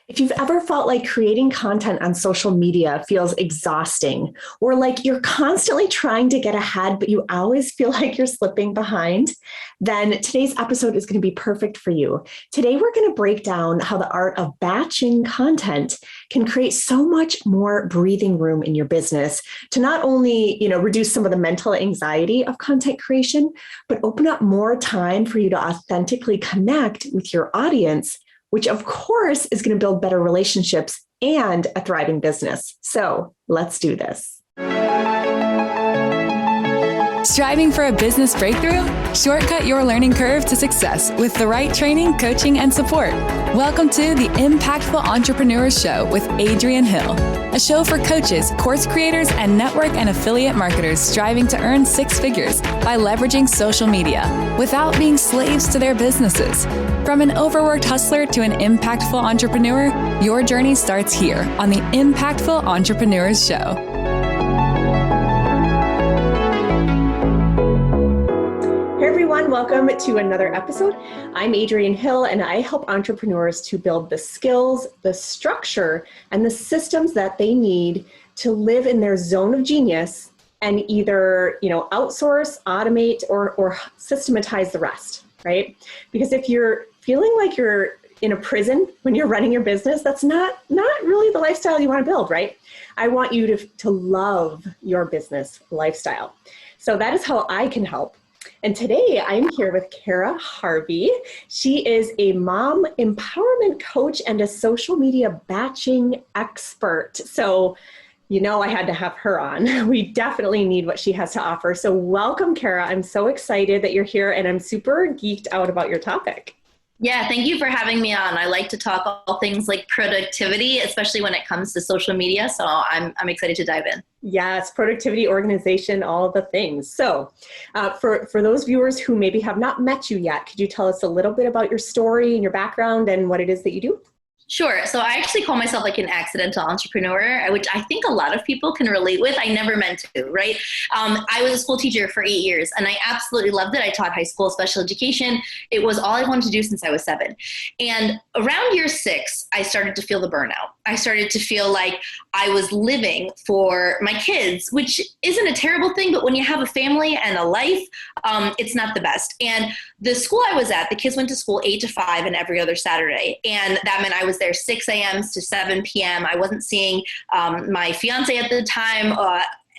If you've ever felt like creating content on social media feels exhausting, or like you're constantly trying to get ahead, but you always feel like you're slipping behind, then today's episode is going to be perfect for you. Today, we're going to break down how the art of batching content can create so much more breathing room in your business to not only, reduce some of the mental anxiety of content creation, but open up more time for you to authentically connect with your audience, which of course is going to build better relationships and a thriving business. So let's do this. Striving for a business breakthrough? Shortcut your learning curve to success with the right training, coaching, and support. Welcome to the Impactful Entrepreneurs Show with Adrienne Hill, a show for coaches, course creators, and network and affiliate marketers striving to earn six figures by leveraging social media without being slaves to their businesses. From an overworked hustler to an impactful entrepreneur, your journey starts here on the Impactful Entrepreneurs Show. Hey everyone, welcome to another episode. I'm Adrienne Hill, and I help entrepreneurs to build the skills, the structure, and the systems that they need to live in their zone of genius and either, outsource, automate, or systematize the rest, right? Because if you're feeling like you're in a prison when you're running your business, that's not really the lifestyle you want to build, right? I want you to love your business lifestyle. So that is how I can help. And today I'm here with Cara Harvey. She is a mom empowerment coach and a social media batching expert. So, I had to have her on. We definitely need what she has to offer. So welcome, Cara. I'm so excited that you're here, and I'm super geeked out about your topic. Yeah, thank you for having me on. I like to talk all things like productivity, especially when it comes to social media. So I'm excited to dive in. Yes, productivity, organization, all the things. So for those viewers who maybe have not met you yet, could you tell us a little bit about your story and your background and what it is that you do? Sure. So I actually call myself like an accidental entrepreneur, which I think a lot of people can relate with. I never meant to, right? I was a school teacher for 8 years, and I absolutely loved it. I taught high school special education. It was all I wanted to do since I was 7. And around year 6, I started to feel the burnout. I started to feel like I was living for my kids, which isn't a terrible thing, but when you have a family and a life, it's not the best. And the school I was at, the kids went to school 8 to 5 and every other Saturday. And that meant I was there 6 a.m. to 7 p.m. I wasn't seeing my fiance at the time.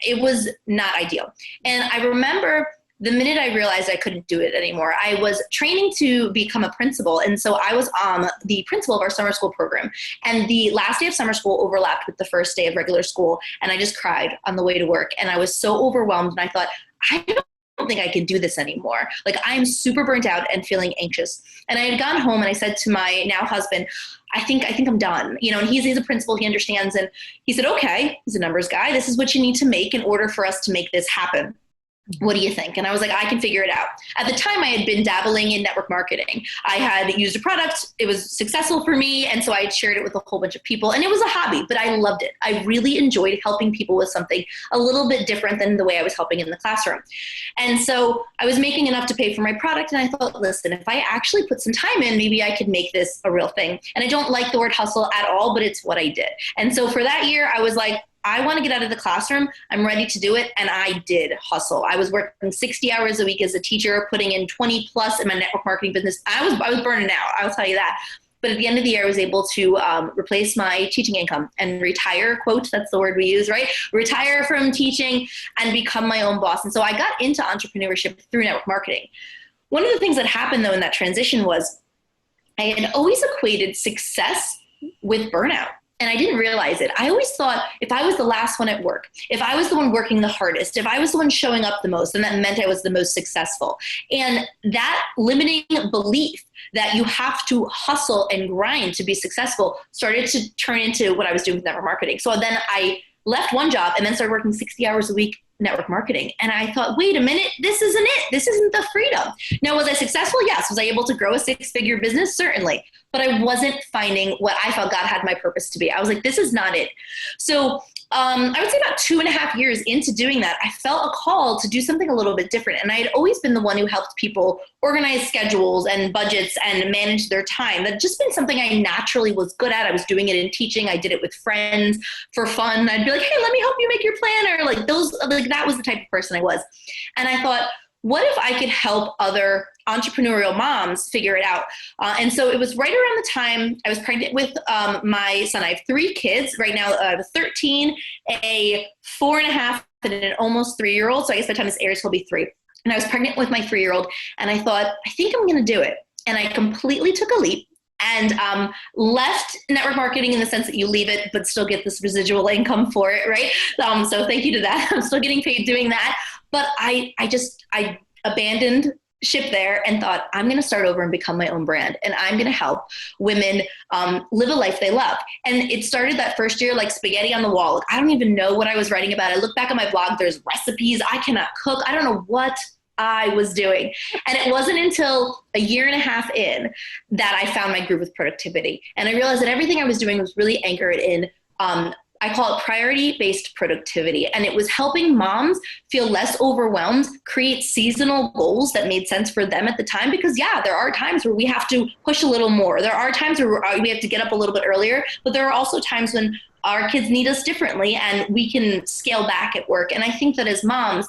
It was not ideal. And I remember the minute I realized I couldn't do it anymore, I was training to become a principal. And so I was the principal of our summer school program. And the last day of summer school overlapped with the first day of regular school. And I just cried on the way to work. And I was so overwhelmed. And I thought, I don't think I can do this anymore. Like, I'm super burnt out and feeling anxious. And I had gone home and I said to my now husband, I think I'm done. And he's a principal, he understands. And he said, okay, he's a numbers guy. This is what you need to make in order for us to make this happen. What do you think? And I was like, I can figure it out. At the time, I had been dabbling in network marketing. I had used a product. It was successful for me. And so I had shared it with a whole bunch of people. And it was a hobby, but I loved it. I really enjoyed helping people with something a little bit different than the way I was helping in the classroom. And so I was making enough to pay for my product. And I thought, listen, if I actually put some time in, maybe I could make this a real thing. And I don't like the word hustle at all, but it's what I did. And so for that year, I was like, I want to get out of the classroom. I'm ready to do it. And I did hustle. I was working 60 hours a week as a teacher, putting in 20 plus in my network marketing business. I was burning out. I will tell you that. But at the end of the year, I was able to replace my teaching income and retire, quote, that's the word we use, right? Retire from teaching and become my own boss. And so I got into entrepreneurship through network marketing. One of the things that happened though in that transition was I had always equated success with burnout. And I didn't realize it. I always thought if I was the last one at work, if I was the one working the hardest, if I was the one showing up the most, then that meant I was the most successful. And that limiting belief that you have to hustle and grind to be successful started to turn into what I was doing with network marketing. So then I left one job and then started working 60 hours a week network marketing. And I thought, wait a minute, this isn't it. This isn't the freedom. Now, was I successful? Yes. Was I able to grow a 6-figure business? Certainly. but I wasn't finding what I felt God had my purpose to be. I was like, this is not it. So I would say about 2.5 years into doing that, I felt a call to do something a little bit different. And I had always been the one who helped people organize schedules and budgets and manage their time. That's just been something I naturally was good at. I was doing it in teaching. I did it with friends for fun. I'd be like, hey, let me help you make your planner. Like that was the type of person I was. And I thought, what if I could help other entrepreneurial moms figure it out? And so it was right around the time I was pregnant with my son. I have 3 kids right now. I have a 13, a 4.5, and an almost 3-year-old. So I guess by the time this airs, he'll be 3. And I was pregnant with my 3-year-old. And I thought, I think I'm going to do it. And I completely took a leap and left network marketing in the sense that you leave it, but still get this residual income for it, right? So thank you to that. I'm still getting paid doing that. But I abandoned ship there and thought, I'm going to start over and become my own brand. And I'm going to help women live a life they love. And it started that first year like spaghetti on the wall. Like, I don't even know what I was writing about. I look back at my blog, there's recipes. I cannot cook. I don't know what I was doing. And it wasn't until 1.5 years in that I found my groove with productivity. And I realized that everything I was doing was really anchored in I call it priority-based productivity. And it was helping moms feel less overwhelmed, create seasonal goals that made sense for them at the time. Because there are times where we have to push a little more. There are times where we have to get up a little bit earlier, but there are also times when our kids need us differently and we can scale back at work. And I think that as moms,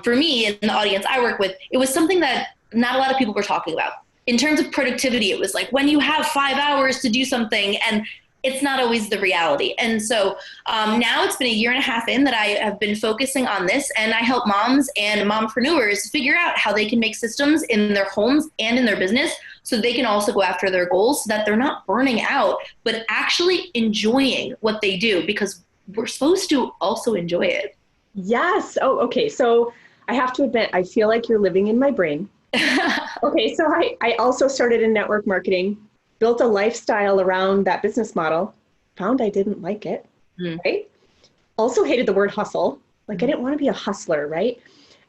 for me and the audience I work with, it was something that not a lot of people were talking about. In terms of productivity, it was like when you have 5 hours to do something, and it's not always the reality. And so now it's been 1.5 years in that I have been focusing on this, and I help moms and mompreneurs figure out how they can make systems in their homes and in their business so they can also go after their goals so that they're not burning out, but actually enjoying what they do, because we're supposed to also enjoy it. Yes. Oh, okay. So I have to admit, I feel like you're living in my brain. Okay. So I also started in network marketing, built a lifestyle around that business model, found I didn't like it, right? Also hated the word hustle. Like I didn't want to be a hustler, right?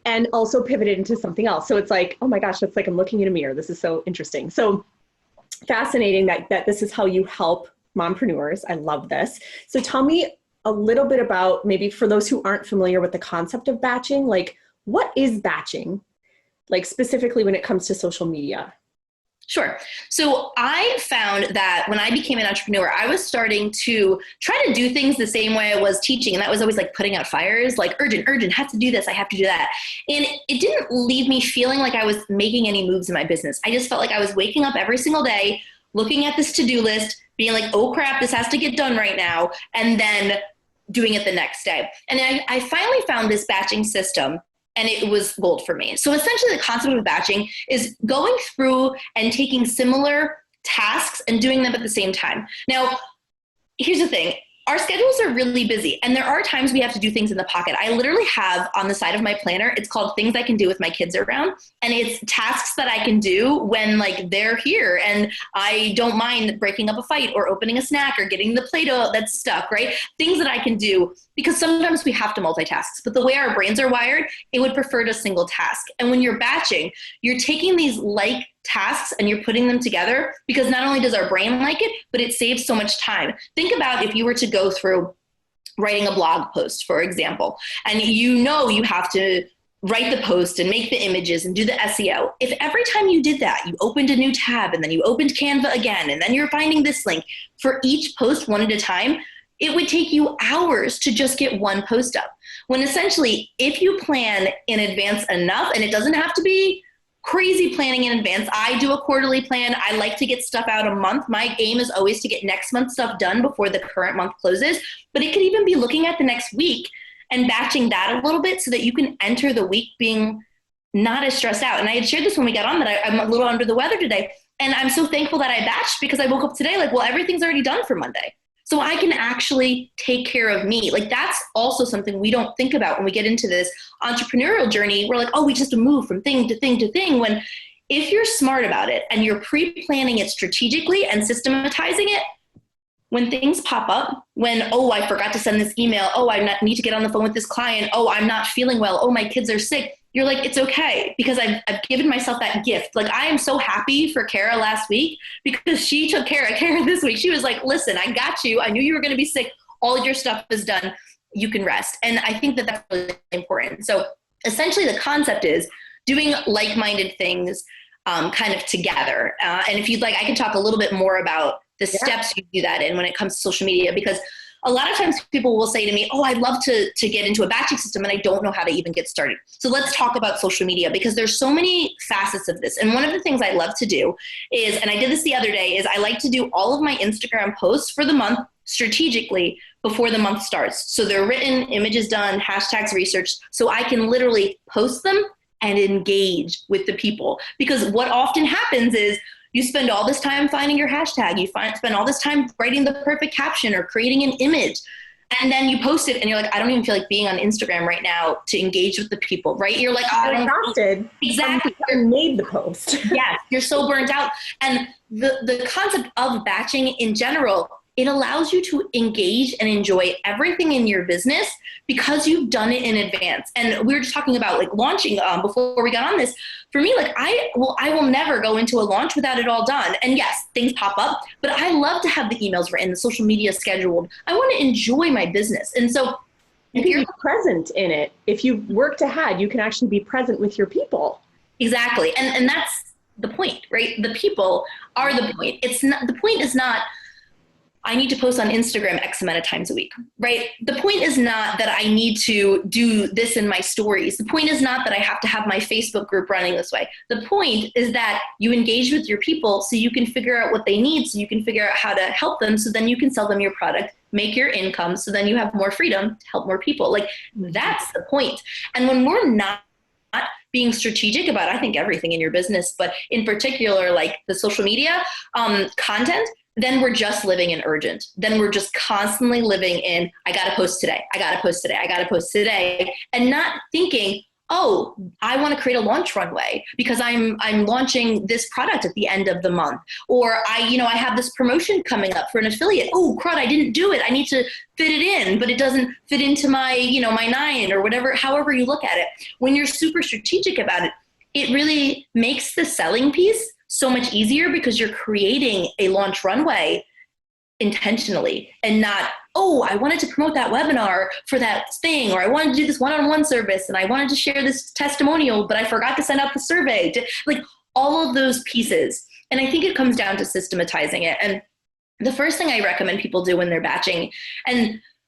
And also pivoted into something else. So it's like, oh my gosh, it's like I'm looking in a mirror. This is so interesting. So fascinating that this is how you help mompreneurs. I love this. So tell me a little bit about, maybe for those who aren't familiar with the concept of batching, like what is batching? Like specifically when it comes to social media? Sure. So I found that when I became an entrepreneur, I was starting to try to do things the same way I was teaching. And that was always like putting out fires, like urgent, have to do this. I have to do that. And it didn't leave me feeling like I was making any moves in my business. I just felt like I was waking up every single day, looking at this to-do list, being like, oh crap, this has to get done right now. And then doing it the next day. And I finally found this batching system, and it was gold for me. So essentially the concept of batching is going through and taking similar tasks and doing them at the same time. Now, here's the thing. Our schedules are really busy, and there are times we have to do things in the pocket. I literally have on the side of my planner, it's called things I can do with my kids around. And it's tasks that I can do when like they're here and I don't mind breaking up a fight or opening a snack or getting the Play-Doh that's stuck, right? Things that I can do, because sometimes we have to multitask. But the way our brains are wired, it would prefer to single task. And when you're batching, you're taking these like tasks and you're putting them together, because not only does our brain like it, but it saves so much time. Think about if you were to go through writing a blog post, for example, and you know you have to write the post and make the images and do the SEO. If every time you did that, you opened a new tab and then you opened Canva again, and then you're finding this link for each post one at a time, it would take you hours to just get one post up. When essentially, if you plan in advance enough, and it doesn't have to be crazy planning in advance. I do a quarterly plan. I like to get stuff out a month. My aim is always to get next month's stuff done before the current month closes. But it could even be looking at the next week and batching that a little bit so that you can enter the week being not as stressed out. And I had shared this when we got on that I'm a little under the weather today. And I'm so thankful that I batched, because I woke up today like, well, everything's already done for Monday. So I can actually take care of me. Like that's also something we don't think about when we get into this entrepreneurial journey. We're like, oh, we just move from thing to thing to thing. When if you're smart about it and you're pre-planning it strategically and systematizing it, when things pop up, when, oh, I forgot to send this email. Oh, need to get on the phone with this client. Oh, I'm not feeling well. Oh, my kids are sick. you're like, it's okay, because I've given myself that gift. Like, I am so happy for Cara last week because she took care of Cara this week. She was like, listen, I got you. I knew you were going to be sick. All of your stuff is done. You can rest. And I think that that's really important. So essentially the concept is doing like-minded things kind of together. And if you'd like, I can talk a little bit more about the steps you do that in when it comes to social media, because a lot of times people will say to me, oh, I'd love to get into a batching system and I don't know how to even get started. So let's talk about social media, because there's so many facets of this. And one of the things I love to do is, and I did this the other day, is I like to do all of my Instagram posts for the month strategically before the month starts. So they're written, images done, hashtags researched, so I can literally post them and engage with the people. Because what often happens is you spend all this time finding your hashtag, you spend all this time writing the perfect caption or creating an image, and then you post it and you're like, I don't even feel like being on Instagram right now to engage with the people, right? You're like, I'm exhausted. Exactly. I made the post. Yes, you're so burnt out. And the concept of batching in general, it allows you to engage and enjoy everything in your business because you've done it in advance. And we were just talking about like launching before we got on this. For me, like I will never go into a launch without it all done. And yes, things pop up, but I love to have the emails written, the social media scheduled. I want to enjoy my business. And so you can be present in it. If you worked ahead, you can actually be present with your people. Exactly. And that's the point, right? The people are the point. It's not, the point is not, I need to post on Instagram X amount of times a week, right? The point is not that I need to do this in my stories. The point is not that I have to have my Facebook group running this way. The point is that you engage with your people so you can figure out what they need, so you can figure out how to help them, so then you can sell them your product, make your income, so then you have more freedom to help more people. Like, that's the point. And when we're not being strategic about, I think, everything in your business, but in particular, like the social media content, then we're just living in urgent. Then we're just constantly living in, I got to post today. I got to post today. I got to post today. And not thinking, oh, I want to create a launch runway because I'm launching this product at the end of the month. Or I have this promotion coming up for an affiliate. Oh, crud, I didn't do it. I need to fit it in, but it doesn't fit into my, my 9 or whatever, however you look at it. When you're super strategic about it, it really makes the selling piece so much easier because you're creating a launch runway intentionally and not, oh, I wanted to promote that webinar for that thing, or I wanted to do this one-on-one service and I wanted to share this testimonial, but I forgot to send out the survey. Like all of those pieces. And I think it comes down to systematizing it. And the first thing I recommend people do when they're batching, and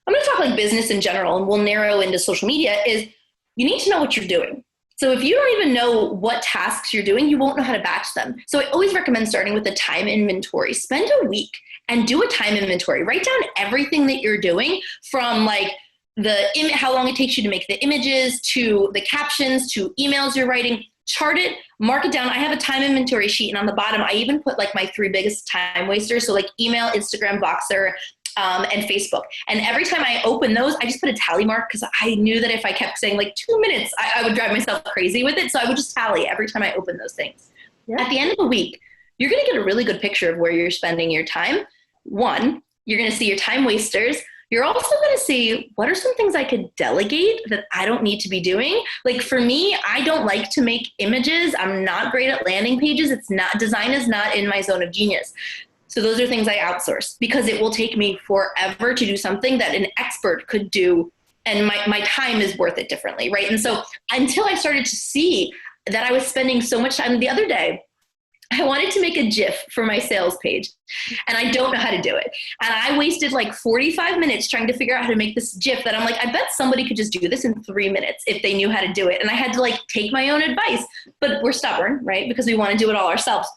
I'm going to talk like business in general, and we'll narrow into social media, is you need to know what you're doing. So if you don't even know what tasks you're doing, you won't know how to batch them. So I always recommend starting with a time inventory. Spend a week and do a time inventory. Write down everything that you're doing, from like how long it takes you to make the images, to the captions, to emails you're writing. Chart it, mark it down. I have a time inventory sheet, and on the bottom, I even put like my 3 biggest time wasters. So like email, Instagram, Boxer, and Facebook. And every time I open those, I just put a tally mark because I knew that if I kept saying like 2 minutes, I would drive myself crazy with it. So I would just tally every time I open those things. Yeah. At the end of the week, you're going to get a really good picture of where you're spending your time. One, you're going to see your time wasters. You're also going to see, what are some things I could delegate that I don't need to be doing? Like for me, I don't like to make images. I'm not great at landing pages. Design is not in my zone of genius. So those are things I outsource because it will take me forever to do something that an expert could do, and my time is worth it differently, right? And so until I started to see that I was spending so much time, the other day, I wanted to make a GIF for my sales page, and I don't know how to do it. And I wasted like 45 minutes trying to figure out how to make this GIF that I'm like, I bet somebody could just do this in 3 minutes if they knew how to do it. And I had to like take my own advice, but we're stubborn, right? Because we want to do it all ourselves.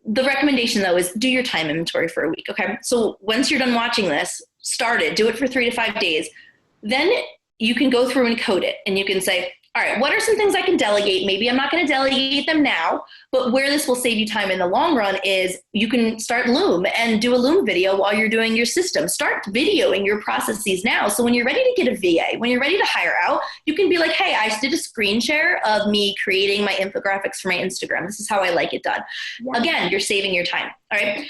The recommendation, though, is do your time inventory for a week, okay? So once you're done watching this, start it. Do it for 3 to 5 days. Then you can go through and code it, and you can say, all right, what are some things I can delegate? Maybe I'm not going to delegate them now, but where this will save you time in the long run is you can start Loom and do a Loom video while you're doing your system. Start videoing your processes now. So when you're ready to get a VA, when you're ready to hire out, you can be like, hey, I did a screen share of me creating my infographics for my Instagram. This is how I like it done. Yeah. Again, you're saving your time. All right.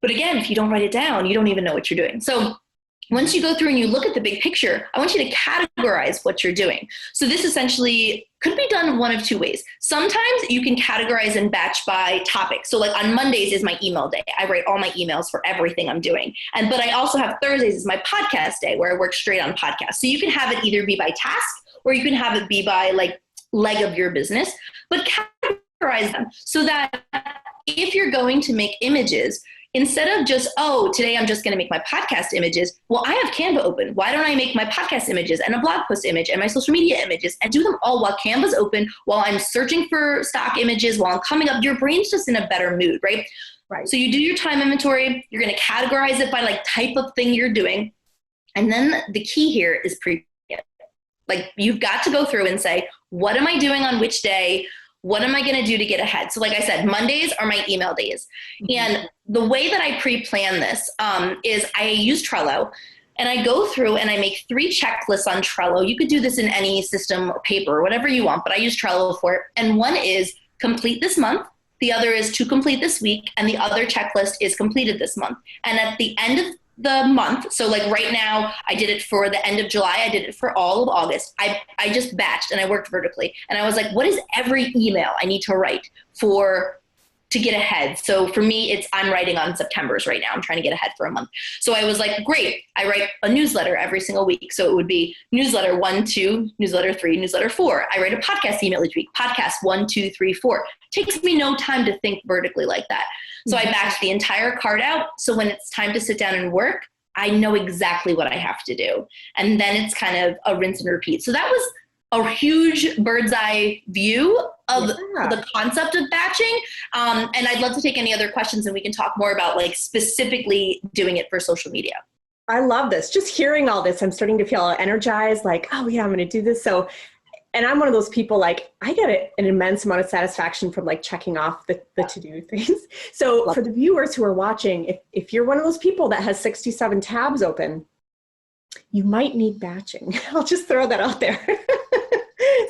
But again, if you don't write it down, you don't even know what you're doing. So once you go through and you look at the big picture, I want you to categorize what you're doing. So this essentially could be done one of two ways. Sometimes you can categorize and batch by topic. So like on Mondays is my email day. I write all my emails for everything I'm doing. But I also have Thursdays is my podcast day where I work straight on podcasts. So you can have it either be by task or you can have it be by like leg of your business, but categorize them so that if you're going to make images, instead of just, oh, today I'm just going to make my podcast images. Well, I have Canva open. Why don't I make my podcast images and a blog post image and my social media images and do them all while Canva's open, while I'm searching for stock images, while I'm coming up? Your brain's just in a better mood, right? Right. So you do your time inventory. You're going to categorize it by like type of thing you're doing. And then the key here is like you've got to go through and say, what am I doing on which day? What am I going to do to get ahead? So like I said, Mondays are my email days. Mm-hmm. And the way that I pre-plan this is I use Trello, and I go through and I make 3 checklists on Trello. You could do this in any system or paper or whatever you want, but I use Trello for it. And one is complete this month. The other is to complete this week. And the other checklist is completed this month. And at the end of the month, so like right now I did it for the end of July, I did it for all of August. I just batched and I worked vertically, and I was like, what is every email I need to write to get ahead? So for me, I'm writing on September's right now. I'm trying to get ahead for a month. So I was like, great, I write a newsletter every single week. So it would be newsletter 1, 2, newsletter 3, newsletter 4. I write a podcast email each week, podcast 1, 2, 3, 4. Takes me no time to think vertically like that. So I batch the entire card out. So when it's time to sit down and work, I know exactly what I have to do. And then it's kind of a rinse and repeat. So that was a huge bird's eye view of the concept of batching. And I'd love to take any other questions, and we can talk more about like specifically doing it for social media. I love this. Just hearing all this, I'm starting to feel energized, like, oh yeah, I'm going to do this. So, and I'm one of those people, like, I get an immense amount of satisfaction from like checking off the to-do things. So for the viewers who are watching, if you're one of those people that has 67 tabs open, you might need batching. I'll just throw that out there.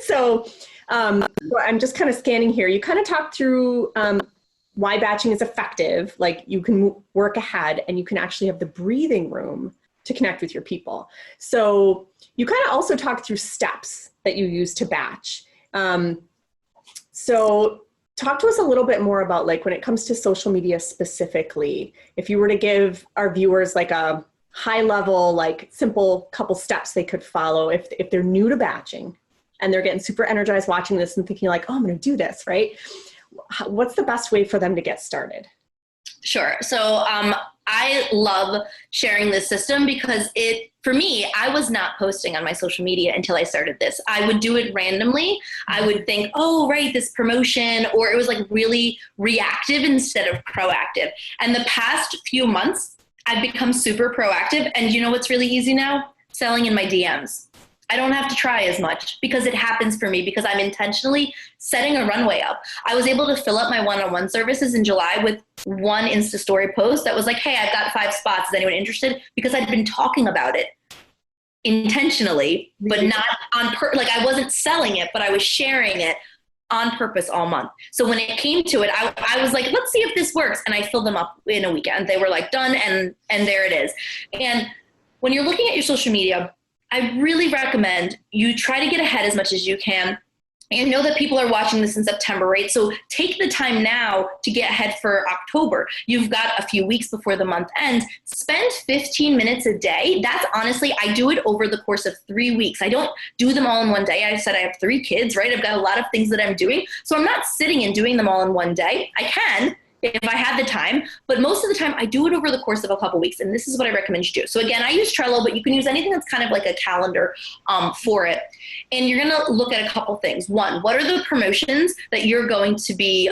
So I'm just kind of scanning here. You kind of talked through why batching is effective. Like you can work ahead and you can actually have the breathing room to connect with your people. So you kind of also talked through steps that you use to batch. So talk to us a little bit more about like when it comes to social media specifically, if you were to give our viewers like a high level, like simple couple steps they could follow if they're new to batching and they're getting super energized watching this and thinking like, oh, I'm going to do this, right? What's the best way for them to get started? Sure. So I love sharing this system because for me, I was not posting on my social media until I started this. I would do it randomly. I would think, oh, right, this promotion, or it was like really reactive instead of proactive. And the past few months, I've become super proactive. And you know what's really easy now? Selling in my DMs. I don't have to try as much because it happens for me because I'm intentionally setting a runway up. I was able to fill up my one-on-one services in July with one Insta story post that was like, hey, I've got 5 spots. Is anyone interested? Because I'd been talking about it intentionally, but not on like I wasn't selling it, but I was sharing it on purpose all month. So when it came to it, I was like, let's see if this works. And I filled them up in a weekend. They were like done, and there it is. And when you're looking at your social media, I really recommend you try to get ahead as much as you can. And know that people are watching this in September, right? So take the time now to get ahead for October. You've got a few weeks before the month ends. Spend 15 minutes a day. That's honestly, I do it over the course of 3 weeks. I don't do them all in one day. I said I have 3 kids, right? I've got a lot of things that I'm doing. So I'm not sitting and doing them all in one day. I can if I had the time, but most of the time I do it over the course of a couple weeks, and this is what I recommend you do. So again, I use Trello, but you can use anything that's kind of like a calendar for it. And you're gonna look at a couple things. One, what are the promotions that you're going to be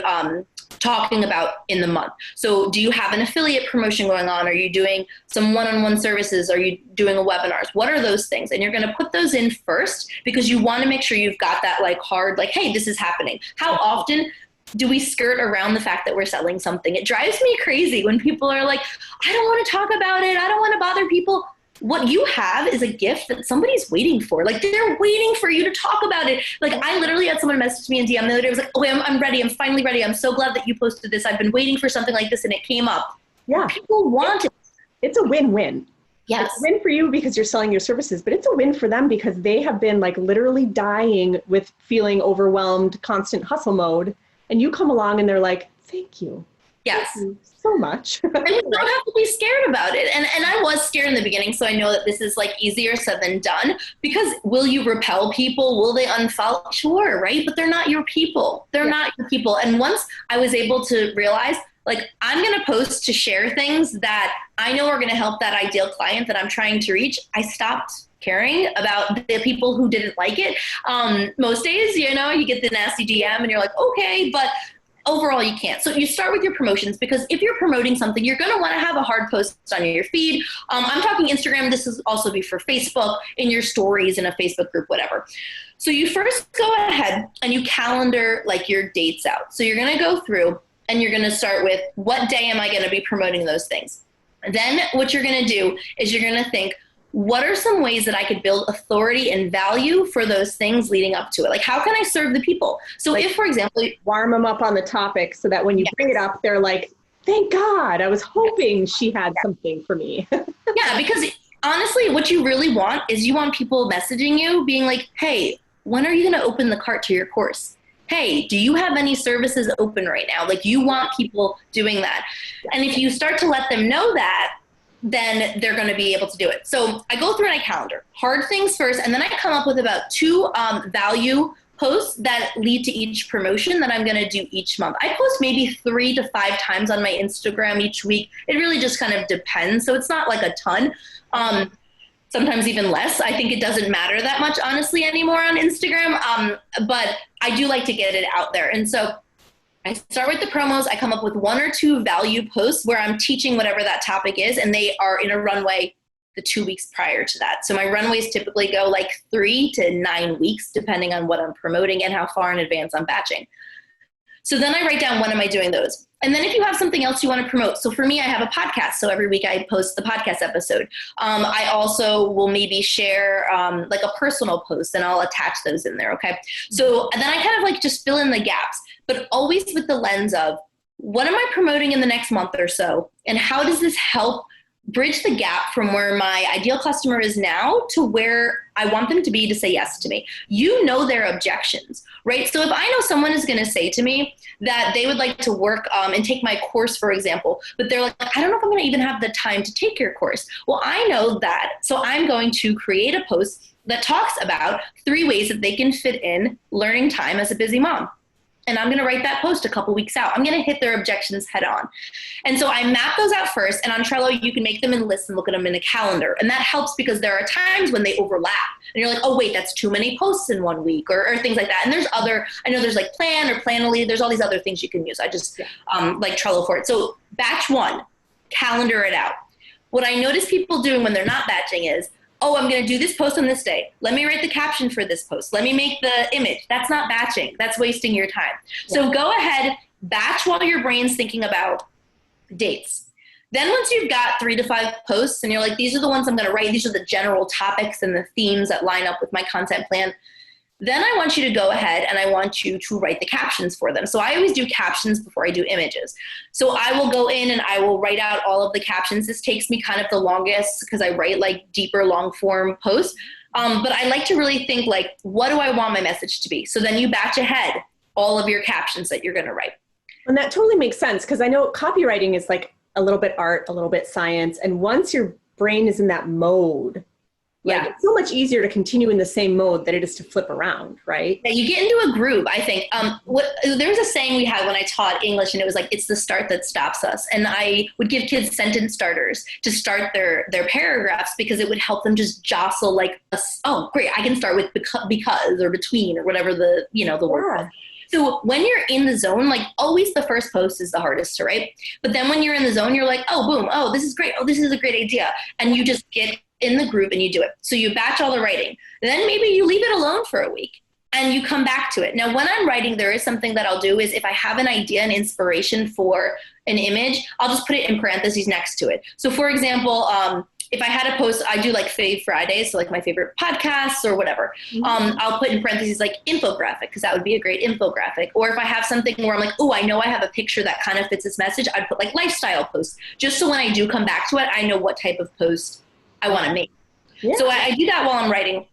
talking about in the month? So do you have an affiliate promotion going on? Are you doing some one-on-one services? Are you doing a webinars? What are those things? And you're gonna put those in first because you wanna make sure you've got that like hard, like, hey, this is happening. How often do we skirt around the fact that we're selling something? It drives me crazy when people are like, I don't want to talk about it. I don't want to bother people. What you have is a gift that somebody's waiting for. Like they're waiting for you to talk about it. Like I literally had someone message me in DM the other day. I was like, okay, I'm ready. I'm finally ready. I'm so glad that you posted this. I've been waiting for something like this and it came up. Yeah. People want it. It's a win-win. Yes. It's a win for you because you're selling your services, but it's a win for them because they have been like literally dying with feeling overwhelmed, constant hustle mode. And you come along and they're like, thank you. Yes. Thank you so much. And we don't have to be scared about it. And I was scared in the beginning, so I know that this is like easier said than done, because will you repel people? Will they unfollow? Sure, right? But they're not your people. They're not your people. And once I was able to realize, like, I'm going to post to share things that I know are going to help that ideal client that I'm trying to reach, I stopped caring about the people who didn't like it. Most days, you know, you get the nasty DM and you're like, okay, but overall you can't. So you start with your promotions, because if you're promoting something, you're going to want to have a hard post on your feed. I'm talking Instagram. This is also be for Facebook, in your stories, in a Facebook group, whatever. So you first go ahead and you calendar like your dates out. So you're going to go through and you're going to start with, what day am I going to be promoting those things? Then what you're going to do is you're going to think, what are some ways that I could build authority and value for those things leading up to it? Like, how can I serve the people? So if, for example, warm them up on the topic so that when you bring it up, they're like, thank God, I was hoping she had something for me. Yeah, because honestly, what you really want is you want people messaging you being like, hey, when are you going to open the cart to your course? Hey, do you have any services open right now? Like, you want people doing that. And if you start to let them know that, then they're going to be able to do it. So I go through and I calendar hard things first, and then I come up with about 2 value posts that lead to each promotion that I'm going to do each month. I post maybe 3 to 5 times on my Instagram each week. It really just kind of depends. So it's not like a ton. Sometimes even less. I think it doesn't matter that much, honestly, anymore on Instagram. But I do like to get it out there. And so I start with the promos. I come up with 1 or 2 value posts where I'm teaching whatever that topic is, and they are in a runway the 2 weeks prior to that. So my runways typically go like 3 to 9 weeks, depending on what I'm promoting and how far in advance I'm batching. So then I write down, when am I doing those? And then if you have something else you want to promote. So for me, I have a podcast. So every week I post the podcast episode. I also will maybe share like a personal post, and I'll attach those in there. Okay. So then I kind of like just fill in the gaps, but always with the lens of, what am I promoting in the next month or so? And how does this help bridge the gap from where my ideal customer is now to where I want them to be to say yes to me? You know their objections, right? So if I know someone is going to say to me that they would like to work and take my course, for example, but they're like, I don't know if I'm going to even have the time to take your course. Well, I know that. So I'm going to create a post that talks about 3 ways that they can fit in learning time as a busy mom. And I'm going to write that post a couple weeks out. I'm going to hit their objections head on. And so I map those out first. And on Trello, you can make them in lists and look at them in a calendar. And that helps because there are times when they overlap. And you're like, oh, wait, that's too many posts in 1 week, or things like that. And there's other, I know there's like Plan or Planoly. There's all these other things you can use. I just like Trello for it. So batch 1, calendar it out. What I notice people doing when they're not batching is, oh, I'm going to do this post on this day. Let me write the caption for this post. Let me make the image. That's not batching. That's wasting your time. Yeah. So go ahead, batch while your brain's thinking about dates. Then once you've got 3 to 5 posts and you're like, these are the ones I'm going to write, these are the general topics and the themes that line up with my content plan, then I want you to go ahead and I want you to write the captions for them. So I always do captions before I do images. So I will go in and I will write out all of the captions. This takes me kind of the longest because I write like deeper long form posts. But I like to really think like, what do I want my message to be? So then you batch ahead all of your captions that you're going to write. And that totally makes sense, because I know copywriting is like a little bit art, a little bit science. And once your brain is in that mode, like, it's so much easier to continue in the same mode than it is to flip around, right? Yeah, you get into a groove, I think. There was a saying we had when I taught English, and it was like, it's the start that stops us. And I would give kids sentence starters to start their paragraphs, because it would help them just jostle like, oh, great, I can start with because or between or whatever the word. So when you're in the zone, like always the first post is the hardest to write. But then when you're in the zone, you're like, oh, boom, oh, this is great. Oh, this is a great idea. And you just get in the groove and you do it. So you batch all the writing. Then maybe you leave it alone for a week and you come back to it. Now, when I'm writing, there is something that I'll do is if I have an idea and inspiration for an image, I'll just put it in parentheses next to it. So for example, if I had a post, I do like Fave Fridays, so like my favorite podcasts or whatever. I'll put in parentheses like infographic, because that would be a great infographic. Or if I have something where I'm like, oh, I know I have a picture that kind of fits this message, I'd put like lifestyle post, just so when I do come back to it, I know what type of post I want to make. Yeah. So I do that while I'm writing.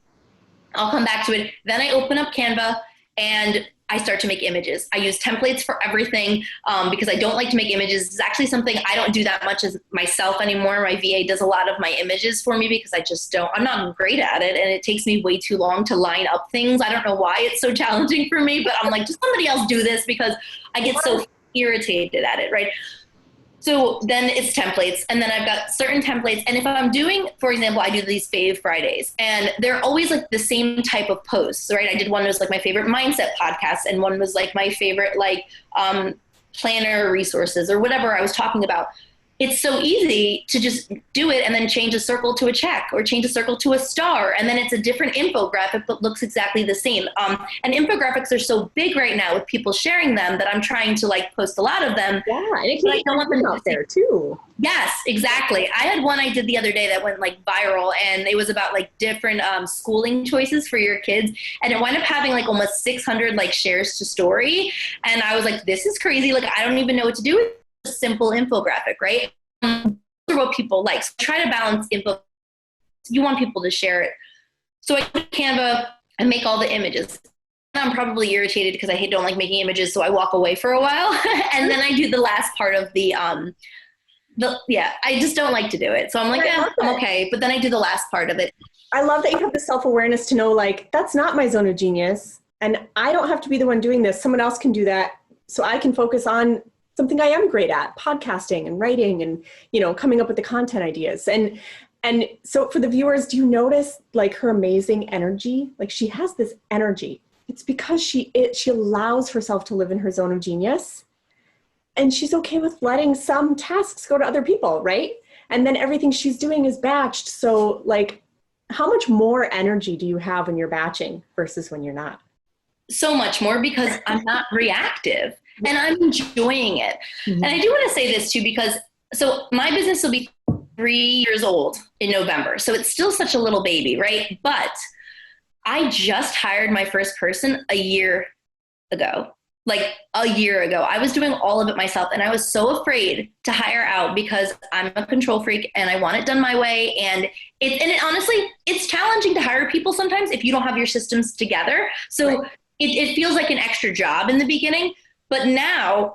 I'll come back to it. Then I open up Canva and I start to make images. I use templates for everything because I don't like to make images. It's actually something I don't do that much as myself anymore. My VA does a lot of my images for me because I'm not great at it. And it takes me way too long to line up things. I don't know why it's so challenging for me, but I'm like, just somebody else do this because I get so irritated at it, right? So then it's templates, and then I've got certain templates. And if I'm doing, for example, I do these Fave Fridays, and they're always like the same type of posts, right? I did one that was like my favorite mindset podcast, and one was like my favorite like planner resources or whatever I was talking about. It's so easy to just do it and then change a circle to a check or change a circle to a star. And then it's a different infographic, but looks exactly the same. And infographics are so big right now with people sharing them that I'm trying to like post a lot of them. Yeah, and it can be out there too. Yes, exactly. I had one I did the other day that went like viral, and it was about like different schooling choices for your kids. And it wound up having like almost 600 like shares to story. And I was like, this is crazy. Like, I don't even know what to do with a simple infographic, right? Those are what people like. So try to balance info. You want people to share it. So I go to Canva and make all the images. I'm probably irritated because I don't like making images, so I walk away for a while. And then I do the last part of I just don't like to do it. So I'm like, I'm okay. But then I do the last part of it. I love that you have the self-awareness to know, like, that's not my zone of genius. And I don't have to be the one doing this. Someone else can do that. So I can focus on something I am great at, podcasting and writing and, coming up with the content ideas. And so for the viewers, do you notice like her amazing energy? Like, she has this energy. It's because she allows herself to live in her zone of genius. And she's okay with letting some tasks go to other people, right? And then everything she's doing is batched. So like, how much more energy do you have when you're batching versus when you're not? So much more, because I'm not reactive and I'm enjoying it. Mm-hmm. And I do want to say this too, because so my business will be 3 years old in November. So it's still such a little baby, right? But I just hired my first person a year ago. Like a year ago, I was doing all of it myself, and I was so afraid to hire out because I'm a control freak and I want it done my way. And honestly, it's challenging to hire people sometimes if you don't have your systems together. So right. It feels like an extra job in the beginning, but now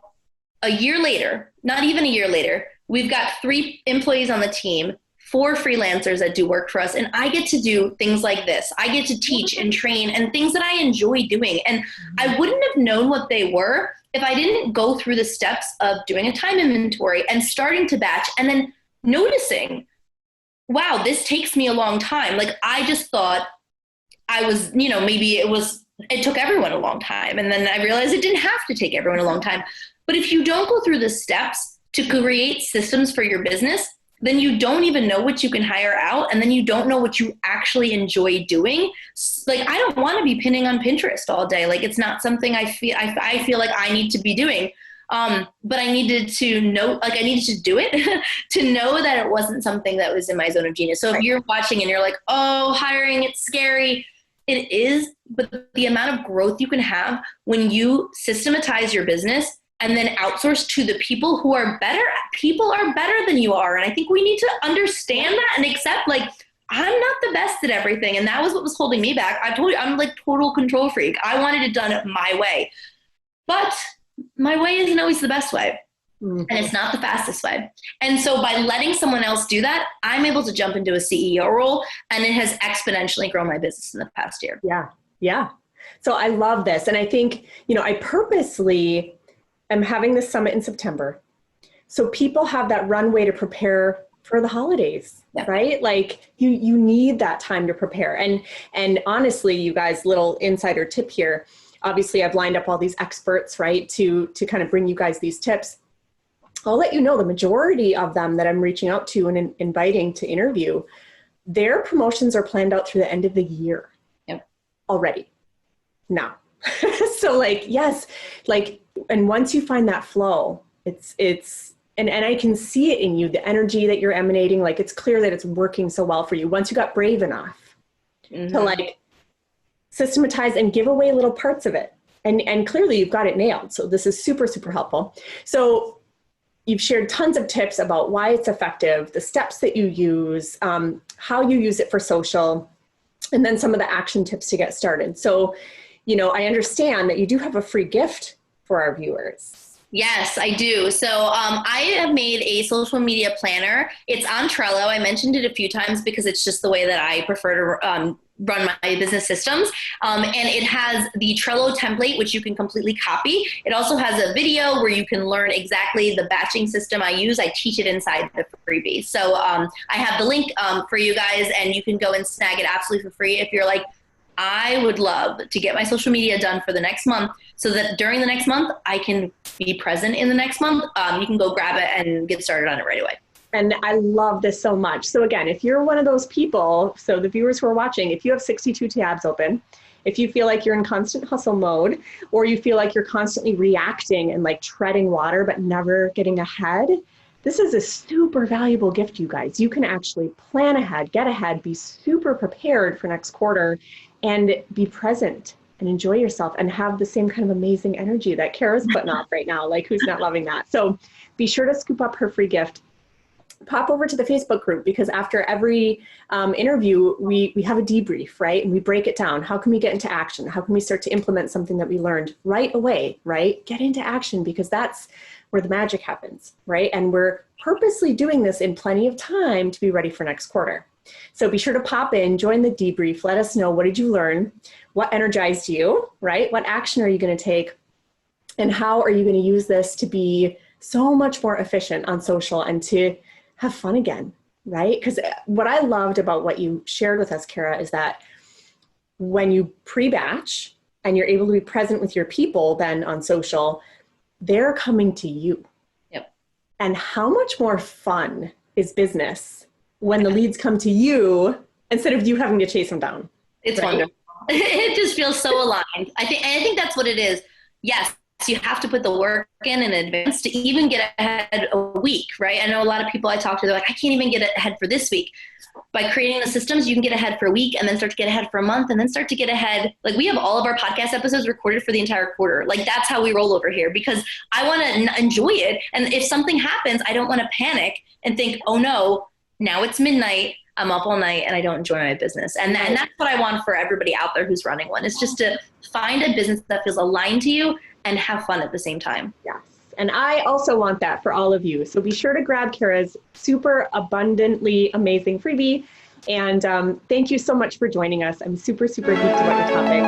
a year later, not even a year later, we've got 3 employees on the team, 4 freelancers that do work for us. And I get to do things like this. I get to teach and train and things that I enjoy doing. And I wouldn't have known what they were if I didn't go through the steps of doing a time inventory and starting to batch and then noticing, wow, this takes me a long time. Like, I just thought I was, maybe it took everyone a long time. And then I realized it didn't have to take everyone a long time. But if you don't go through the steps to create systems for your business, then you don't even know what you can hire out. And then you don't know what you actually enjoy doing. Like, I don't want to be pinning on Pinterest all day. Like, it's not something I feel like I need to be doing. But I needed to know, like, I needed to do it to know that it wasn't something that was in my zone of genius. So if you're watching and you're like, oh, hiring, it's scary. It is, but the amount of growth you can have when you systematize your business and then outsource to the people who are better. People are better than you are. And I think we need to understand that and accept, like, I'm not the best at everything. And that was what was holding me back. I told you, I'm like total control freak. I wanted it done my way, but my way isn't always the best way. Mm-hmm. And it's not the fastest way. And so by letting someone else do that, I'm able to jump into a CEO role, and it has exponentially grown my business in the past year. Yeah. Yeah. So I love this. And I think, I purposely am having this summit in September, so people have that runway to prepare for the holidays, right? Like, you need that time to prepare. And honestly, you guys, little insider tip here. Obviously, I've lined up all these experts, right, to kind of bring you guys these tips. I'll let you know the majority of them that I'm reaching out to and inviting to interview, their promotions are planned out through the end of the year already now. So like, yes, like, and once you find that flow, and I can see it in you, the energy that you're emanating, like, it's clear that it's working so well for you. Once you got brave enough to like systematize and give away little parts of it. And clearly you've got it nailed. So this is super, super helpful. So you've shared tons of tips about why it's effective, the steps that you use, how you use it for social, and then some of the action tips to get started. So, I understand that you do have a free gift for our viewers. Yes, I do. So I have made a social media planner. It's on Trello. I mentioned it a few times because it's just the way that I prefer to run my business systems. And it has the Trello template, which you can completely copy. It also has a video where you can learn exactly the batching system I use. I teach it inside the freebie. So I have the link for you guys, and you can go and snag it absolutely for free if you're like, I would love to get my social media done for the next month so that during the next month, I can be present in the next month. You can go grab it and get started on it right away. And I love this so much. So again, if you're one of those people, so the viewers who are watching, if you have 62 tabs open, if you feel like you're in constant hustle mode, or you feel like you're constantly reacting and like treading water, but never getting ahead, this is a super valuable gift, you guys. You can actually plan ahead, get ahead, be super prepared for next quarter, and be present and enjoy yourself and have the same kind of amazing energy that Cara's putting off right now. Like, who's not loving that? So be sure to scoop up her free gift. Pop over to the Facebook group, because after every interview, we have a debrief, right? And we break it down. How can we get into action? How can we start to implement something that we learned right away, right? Get into action, because that's where the magic happens, right? And we're purposely doing this in plenty of time to be ready for next quarter. So be sure to pop in, join the debrief, let us know, what did you learn? What energized you, right? What action are you going to take? And how are you going to use this to be so much more efficient on social and to have fun again, right? Because what I loved about what you shared with us, Cara, is that when you pre-batch and you're able to be present with your people then on social, they're coming to you. Yep. And how much more fun is business when the leads come to you instead of you having to chase them down? It's right? Wonderful. It just feels so aligned. I think that's what it is. Yes, you have to put the work in advance to even get ahead a week, right? I know a lot of people I talk to, they're like, I can't even get ahead for this week. By creating the systems, you can get ahead for a week and then start to get ahead for a month and then start to get ahead. Like, we have all of our podcast episodes recorded for the entire quarter. Like, that's how we roll over here, because I want to enjoy it. And if something happens, I don't want to panic and think, oh no, now it's midnight, I'm up all night and I don't enjoy my business. And that's what I want for everybody out there who's running one. It's just to find a business that feels aligned to you and have fun at the same time. Yes. And I also want that for all of you. So be sure to grab Cara's super abundantly amazing freebie. And thank you so much for joining us. I'm super, super geeked about your topic.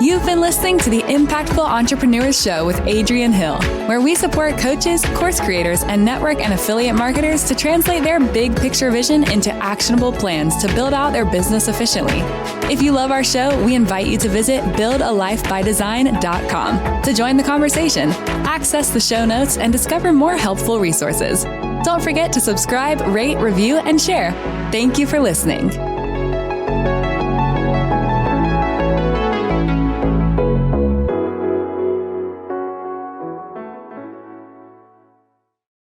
You've been listening to the Impactful Entrepreneurs Show with Adrienne Hill, where we support coaches, course creators, and network and affiliate marketers to translate their big picture vision into actionable plans to build out their business efficiently. If you love our show, we invite you to visit buildalifebydesign.com to join the conversation, access the show notes, and discover more helpful resources. Don't forget to subscribe, rate, review, and share. Thank you for listening.